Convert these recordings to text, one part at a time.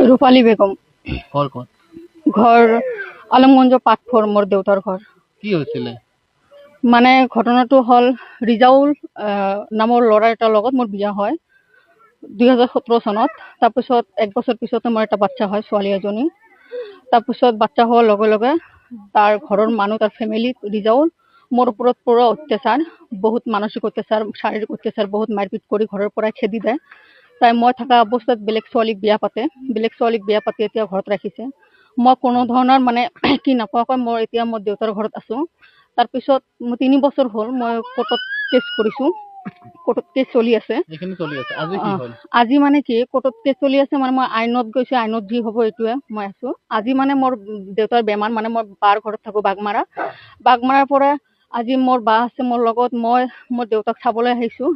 ৰূপালী বেগম। ঘৰ ক'ত? ঘৰ আলমগঞ্জ পাটফৰ, মোৰ দেউতাৰ ঘৰ। কি হৈছিলে? মানে ঘটনাটো হ'ল, ৰিজাউল নামৰ ল'ৰা এটাৰ লগত মোৰ বিয়া হয় 2017 চনত। তাৰপিছত এক বছৰ পিছতে মোৰ এটা বাচ্চা হয়, ছোৱালী এজনী। তাৰপিছত বাচ্চা হোৱাৰ লগে লগে তাৰ ঘৰৰ মানুহ, তাৰ ফেমিলি, ৰিজাউল মোৰ ওপৰত পুৰা অত্যাচাৰ, বহুত মানসিক অত্যাচাৰ, শাৰীৰিক অত্যাচাৰ, বহুত মাৰপিট কৰি ঘৰৰ পৰাই খেদি দেয়। তাই মই থকা অৱস্থাত বেলেগ ছোৱালীক বিয়া পাতি এতিয়া ঘৰত ৰাখিছে। মই কোনো ধৰণৰ মানে কি নাপাওঁকৈ মই এতিয়া মোৰ দেউতাৰ ঘৰত আছোঁ। তাৰপিছত 3 বছৰ হ'ল মই কোৰ্টত কেছ কৰিছোঁ, কোৰ্টত কেছ চলি আছে। আজি মানে কি কোৰ্টত কেছ চলি আছে, মানে মই আইনত গৈছোঁ, আইনত যি হ'ব এইটোৱে মই আছোঁ। আজি মানে মোৰ দেউতাৰ বেমাৰ, মানে মই বাৰ ঘৰত থাকোঁ, বাগমাৰাৰ পৰা আজি মোৰ বা আছে মোৰ লগত, মই মোৰ দেউতাক চাবলৈ আহিছোঁ।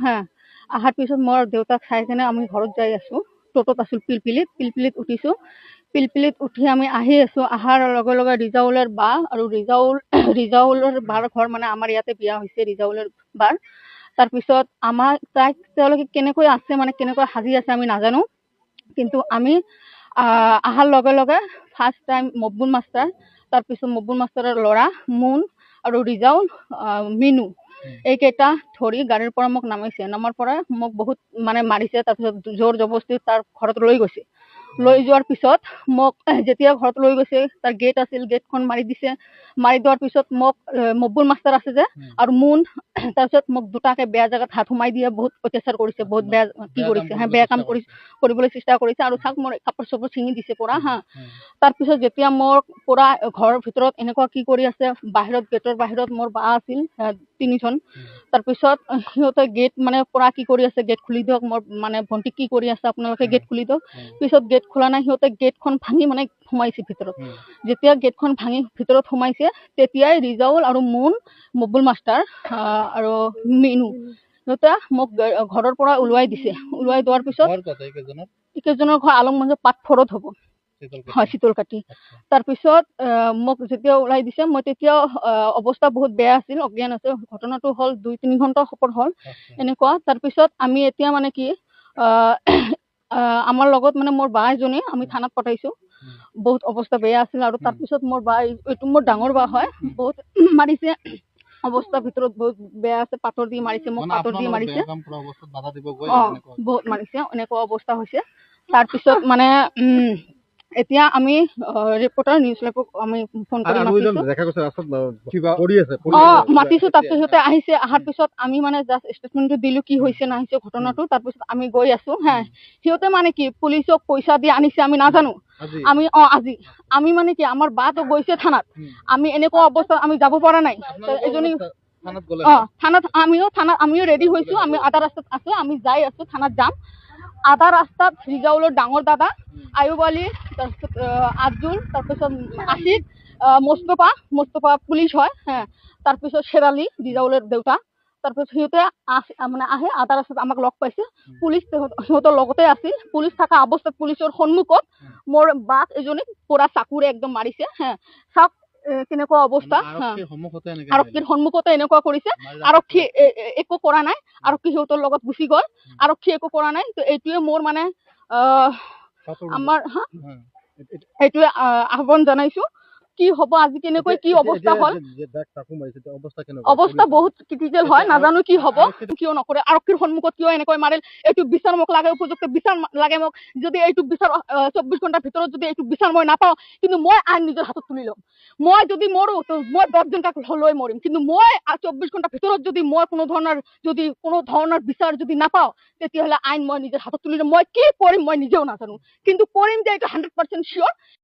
অহাৰ পিছত মোৰ দেউতাক চাই কিনে আমি ঘৰত যাই আছোঁ। টোটোত আছোঁ, পিলপিলিত উঠিছোঁ। পিলপিলিত উঠি আমি আহি আছোঁ। অহাৰ লগে লগে ৰিজাউলৰ বা আৰু ৰিজাউলৰ বাৰ ঘৰ, মানে আমাৰ ইয়াতে বিয়া হৈছে ৰিজাউলৰ বাৰ। তাৰপিছত তেওঁলোকে কেনেকৈ আছে, মানে কেনেকৈ সাজি আছে আমি নাজানো। কিন্তু আমি অহাৰ লগে লগে ফাৰ্ষ্ট টাইম মকবুল মাষ্টাৰ, তাৰপিছত মকবুল মাষ্টাৰৰ ল'ৰা মুন আৰু ৰিজাউল, মিনু, এইকেইটা ধৰি গাড়ীৰ পৰা মোক নামাইছে। নামাৰ পৰা মোক বহুত মানে মাৰিছে। তাৰপিছত জোৰ জবৰদস্তি তাৰ ঘৰত লৈ গৈছে। লৈ যোৱাৰ পিছত মোক যেতিয়া ঘৰত লৈ গৈছে, তাৰ গেট আছিল, গেটখন মাৰি দিছে। মাৰি দিয়াৰ পিছত মোক মকবুল মাষ্টাৰ আছে যে আৰু মুন, তাৰপিছত মোক দুটাকে বেয়া জেগাত হাত সোমাই দিয়ে, বহুত অত্যাচাৰ কৰিছে, বহুত বেয়া কি কৰিছে, বেয়া কাম কৰিবলৈ চেষ্টা কৰিছে। আৰু চাওক মোৰ কাপোৰ চাপোৰ ছিঙি দিছে পুৰা। তাৰপিছত যেতিয়া মোৰ পুৰা ঘৰৰ ভিতৰত এনেকুৱা কি কৰি আছে, বাহিৰত গেটৰ বাহিৰত মোৰ বা আছিল 3জন। তাৰপিছত সিহঁতে গেট মানে পুৰা কি কৰি আছে, গেট খুলি দিয়ক, মোৰ মানে ভণ্টি কি কৰি আছে, আপোনালোকে গেট খুলি দিয়ক। পিছত গেট খোলা নাই, সিহঁতে গেটখন ভাঙি মানে সোমাইছে ভিতৰত। যেতিয়া গেটখন ভাঙি ভিতৰত সোমাইছে, তেতিয়াই ৰিজাউল আৰু মুন, মকবুল মাষ্টাৰ আৰু মিনু, সিহঁতে মোক ঘৰৰ পৰা ওলোৱাই দিছে। ওলোৱাই দিয়াৰ পিছত এইকেইজনৰ ঘৰ আলমগঞ্জ পাটফৰত হ'ব, হয়, শীতলকাটি। তাৰপিছত মোক যেতিয়া ওলাই দিছে, মই তেতিয়া অৱস্থা বহুত বেয়া আছিল, অজ্ঞান আছিল। ঘটনাটো হ'ল 2-3 ঘণ্টা সফল হ'ল এনেকুৱা। তাৰপিছত আমি এতিয়া মানে কি আমাৰ লগত মানে মোৰ বা এজনী আমি থানাত পঠাইছোঁ, বহুত অৱস্থা বেয়া আছিল। আৰু তাৰপিছত মোৰ বা, এইটো মোৰ ডাঙৰ বা হয়, বহুত মাৰিছে, অৱস্থা ভিতৰত বহুত বেয়া আছে, পাথৰ দি মাৰিছে, মোক পাথৰ দি মাৰিছে, বহুত মাৰিছে, এনেকুৱা অৱস্থা হৈছে। তাৰপিছত মানে এতিয়া আমি ৰিপৰ্টাৰ নিউজ লাইভক আমি ফোন কৰি মাতিছোঁ। তাৰপিছত সিহঁতে আহিছে। অহাৰ পিছত আমি মানে জাষ্ট ষ্টেটমেণ্টটো দিলোঁ কি হৈছে নাহিছে ঘটনাটো। তাৰপিছত আমি গৈ আছোঁ। সিহঁতে মানে কি পুলিচক পইচা দি আনিছে, আমি নাজানো। আমি আজি আমি মানে কি আমাৰ বাটো গৈছে থানাত, আমি এনেকুৱা অৱস্থা আমি যাব পৰা নাই। এজনী থানাত আমিও ৰেডি হৈছোঁ, আমি আধা ৰাস্তাত আছোঁ, আমি যাই আছোঁ, থানাত যাম। আধা ৰাস্তাত ৰিজাউলৰ ডাঙৰ দাদা আয়ুব আলী, তাৰপিছত আব্দুল, তাৰপিছত আছিক, মুস্তফা পুলিচ হয়। তাৰপিছত শেৰালি, ৰিজাউলৰ দেউতা। তাৰপিছত সিহঁতে মানে আহে, আধা ৰাস্তাত আমাক লগ পাইছে। পুলিচ সিহঁতৰ লগতে আছিল। পুলিচ থকা অৱস্থাত পুলিচৰ সন্মুখত মোৰ বাক এজনীক পুৰা চাকুৰে একদম মাৰিছে। চাওক কেনেকুৱা অৱস্থা, আৰক্ষীৰ সন্মুখতে এনেকুৱা কৰিছে। আৰক্ষী একো কৰা নাই, আৰক্ষী সিহঁতৰ লগত গুচি গ'ল, আৰক্ষী একো কৰা নাই। তো এইটোৱে মোৰ মানে আমাৰ এইটোৱে আহ্বান জনাইছোঁ, কি হ'ব আজি, কেনেকৈ কি অৱস্থা হ'ল। অৱস্থা বহুত ক্ৰিটিকেল হয়, নাজানো কি হ'ব, কিয় নকৰে, আৰক্ষীৰ সন্মুখত কিয় এনেকৈ মাৰিল। এইটো বিচাৰ মোক লাগে, উপযুক্ত বিচাৰ লাগে মোক। যদি এইটো বিচাৰ 24 ঘণ্টাৰ ভিতৰত যদি এইটো বিচাৰ মই নাপাওঁ, কিন্তু মই আইন নিজৰ হাতত তুলি ল'ম। মই যদি মৰো, মই 10 জনক লৈ মৰিম, কিন্তু মই 24 ঘণ্টাৰ ভিতৰত যদি মই কোনো ধৰণৰ বিচাৰ যদি নাপাওঁ, তেতিয়াহ'লে আইন মই নিজৰ হাতত তুলি ল'ম। মই কি কৰিম মই নিজেও নাজানো, কিন্তু কৰিম যে এইটো 100% চিয়ৰ।